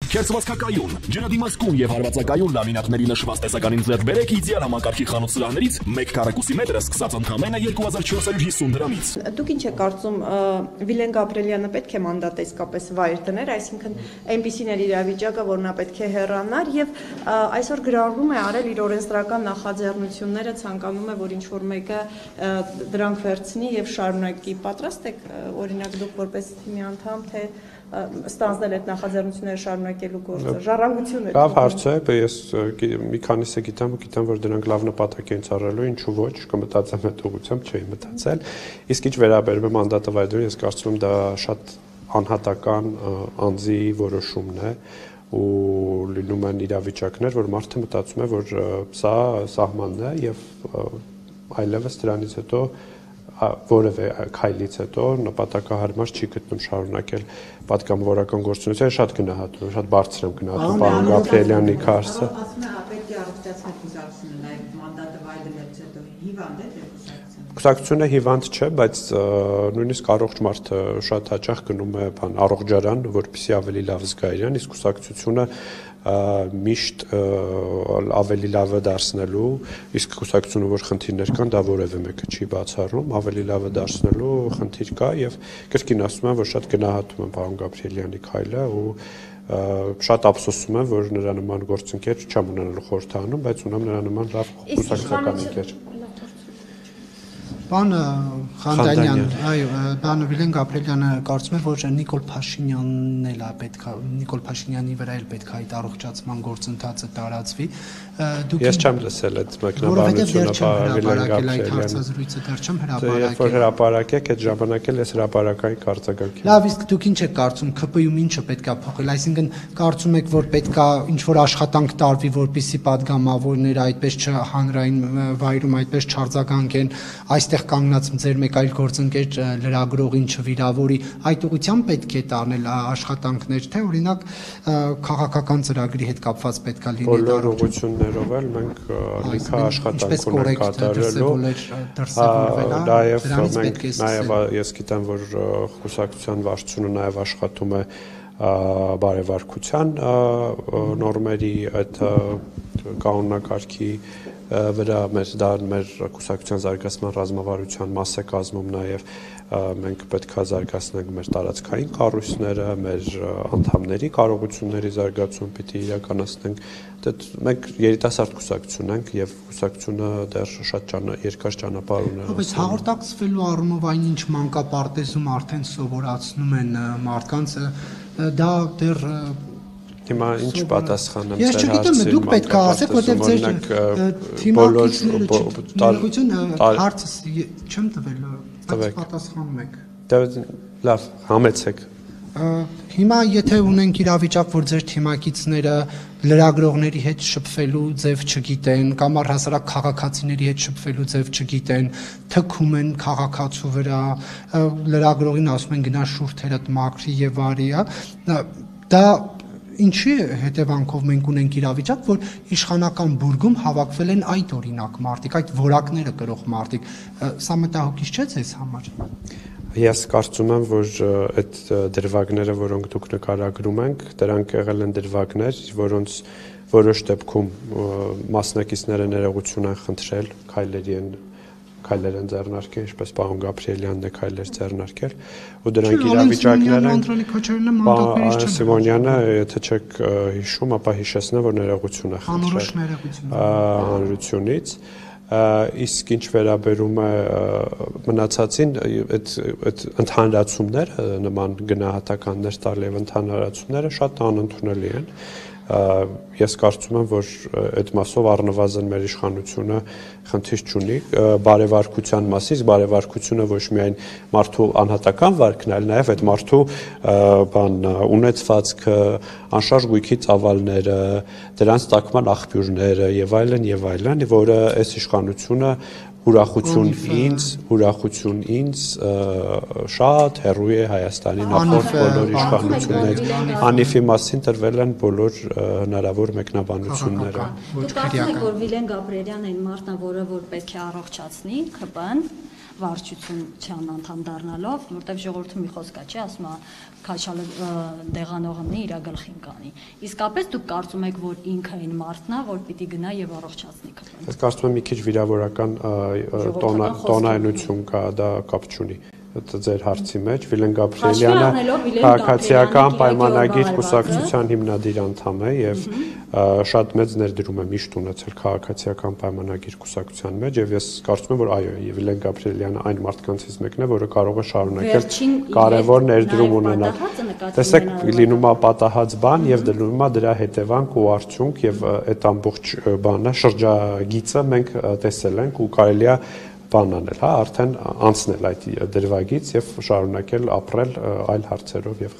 Քերծվածքակայուն, ջրադիմացկուն եւ հարվածակայուն լամինատների նշված տեսականին ձեռք բերեք իդեալ համակարգի խանութ սրահներից 1 քառակուսի մետրը սկսած ընդամենը 2450 դրամից։ Դուք ինչ եք կարծում, Վիլեն Գաբրիելյանը պետք է մանդատը իսկապես վայր դներ, այսինքն այնպիսին էր իրավիճակը, որ նա պետք է հեռանար եւ այսօր գրառվում է արել իր օրենսդրական նախաձեռնությունները, ցանկանում է, որ ինչ որ մեկը դրանք վերցնի եւ շարունակի։ Պատրաստ եք օրինակ դուք որպես թիմի անդամ թե ստանձնել այդ նախաձեռնությունները շարունակելու գործը, ժառանգություն է։ Լավ հարց է, ես մի քանիսը գիտեմ, որ դրանք լավ նպատակ են ծառայելու, ինչու ոչ, կմտածեմ այդ ուղղությամբ, չէի մտածել։ Իսկ ինչ վերաբերում է մանդատը վայրդրել, ես կարծում եմ դա շատ անհատական անձի որոշումն է ու լինում են իրավիճակներ, որ մարդը մտածում է, որ սա սահմանն է եւ այլևս դրանից հետո որևէ քայլից հետո նպատակահարմար չի գտնում շարունակել պատգամավորական գործունեությունը, շատ գնահատում եմ, շատ բարձր եմ գնահատում պարոն Գաբրիելյանի քարսը։ Ասում է, պետք է առողջացնել կուսակցությունը, նաև մանդատը վայրելուց հետո հիվանդ է թե կուսակցությունը հիվանդ չէ, բայց նույնիսկ առողջ մարդը շատ հաճախ գնում է առողջարան, որպեսզի ավելի լավ զգա իրեն, իսկ կուսակցությունը միշտ ավելի լավը դարձնելու, իսկ կուսակցությունը որ խնդիրներ կան, դա որևէ մեկը չի բացառում, ավելի լավը դարձնելու խնդիր կա եւ կրկին ասում եմ, որ շատ գնահատում եմ պարոն Գաբրիելյանի քայլը ու շատ ափսոսում եմ, որ նրա նման գործընկեր չեմ ունենալու խորհրդանում, բայց ունեմ նրա նման լավ կուսակցական ընկեր։ Պարոն Խանդանյան, այո, պարոն Վիլեն Գաբրիելյանը կարծում է, որ Նիկոլ Փաշինյանն էլ է պետք է, Նիկոլ Փաշինյանի վրա էլ պետք է այդ առողջացման գործընթացը տարածվի։ Ես չեմ լսել այդ մեկնաբանությունը, պարոն Վիլեն Գաբրիելյանի։ Որ հրապարակեք, այդ ժամանակ էլ ես հրապարակային կարծիք։ Լավ, իսկ դուք ինչ եք կարծում, ՔՊ-ում ինչը պետք է փոխել, այսինքն կարծում եք, որ պետք է ինչ-որ աշխատանք տարվի, որպեսզի падգամավորները այդպես հանրային վայրում այդպես չարձագանքեն, այստեղ կանգնած ձեր մեկ այլ գործընկեր լրագրողին չվիրավորի, այդ ուղղությամբ պետք է տանել աշխատանքներ, թե օրինակ քաղաքական ծրագրի հետ կապված պետք է լինի։ Բոլոր ուղղություններով էլ մենք լիքը աշխատանք ունենք կատարելու։ Նաև ես գիտեմ, որ կուսակցության վարչությունը նաև աշխատում է բարևարկության նորմերի այդ կանոնակարգի վրա մեր կուսակցության զարգացման ռազմավարության մաս է կազմում նաև մենք պետք է զարգացնենք մեր տարածքային կառույցները, մեր անդամների կարողությունների զարգացում պիտի իրականացնենք։ Մենք երիտասարդ կուսակցություն ենք եւ կուսակցությունը դեռ շատ երկար ճանապարհ ունի։ Բայց հաղորդակցվելու առումով այնինչ մանկապարտեզում արդեն սովորացնում են մարդկանց, դա դեռ Հիմա ինչ պատասխանեմ ձեր հարցին։ Ես չգիտեմ, դուք պետք է ասեք, որտեղ ձեր թիմակիցները հարցս չեմ տվել, բայց պատասխանում եք։ Լավ, համեցեք։ Հիմա եթե ունենք իրավիճակ, որ ձեր թիմակիցները լրագրողների հետ շփվելու ձև չգիտեն, կամ առհասարակ քաղաքացիների հետ շփվելու ձև չգիտեն, թքում են քաղաքացու վրա, լրագրողին ասում են գնա շուրթերդ մաքրի եւ արի, դա ինչի հետևանքով մենք ունենք իրավիճակ, որ իշխանական բուրգում հավաքվել են այդ օրինակ մարդիկ, այդ որակները կրող մարդիկ, սա մտահոգիչ չէ ձեզ համար։ Ես կարծում եմ, որ այդ դրվագները, որոնք դուք նկարագրում եք, դրանք եղել են դրվագներ, որոնց որոշ դեպքում մասնակիցները ներողություն են խնդրել, քայլեր են ձեռնարկել, ինչպես պարոն Գաբրիելյանն է քայլեր ձեռնարկել, ու դրանք իրավիճակներ են։ Սիմոնյանը, եթե չեք հիշում, ապա հիշեցնեմ, որ ներողություն է խնդրել հանրությունից։ Իսկ ինչ վերաբերում է մնացածին, այդ ընդհանրացումները, նման գնահատականներ տալ եւ ընդհանրացումները շատ անընդունելի են։ Ես կարծում եմ, որ այդ մասով առնվազն մեր իշխանությունը խնդիր չունի բարևարկության մասից, բարևարկությունը ոչ միայն մարդու անհատական վարքն, այլ նաև այդ մարդու ունեցվածքը, անշարժ գույքի ծավալները, դրանց ծագման աղբյուրները եւ այլն, որը այս իշխանությունը ուրախություն ինձ շատ հեռու է Հայաստանի նախորդ բոլոր իշխանություններից, անիվի մասին տրվել են բոլոր հնարավոր մեկնաբանությունները։ Դուք կարծում եք, որ Վիլեն Գաբրիելյանն այն մարդն է, որը որ պետք է առողջացնի ՔՊ-ն, վարչություն չանանդամ դառնալով, որտեղ ժողովուրդը մի խոսք կա, չի ասում, քաչալը դեղանողը մնի իր գլխին կանի։ Իսկապես դուք կարծում եք, որ ինքը այն մարդն է, որ պիտի գնա եւ առողջացնի քվեն։ Ես կարծում եմ մի քիչ վիրավորական տոնայնություն կա, դա կապ չունի ձեր հարցի մեջ։ Վիլեն Գաբրիելյանը քաղաքացիական պայմանագիր կուսակցության հիմնադիր անդամ է եւ շատ մեծ ներդրում է միշտ ունեցել քաղաքացիական պայմանագիր կուսակցության մեջ եւ ես կարծում եմ, որ այո, Վիլեն Գաբրիելյանը այն մարդկանցից մեկն է, որը կարող է շարունակել կարևոր ներդրում ունենալ։ Տեսեք, լինում է պատահած բան եւ դնում է դրա հետևանք ու արդյունք եւ այդ ամբողջ բանը շրջագիծը մենք տեսել ենք ու կարելի է բան անել, հա, արդեն անցնել այդ դրվագից եւ շարունակել ապրել այլ հարցերով եւ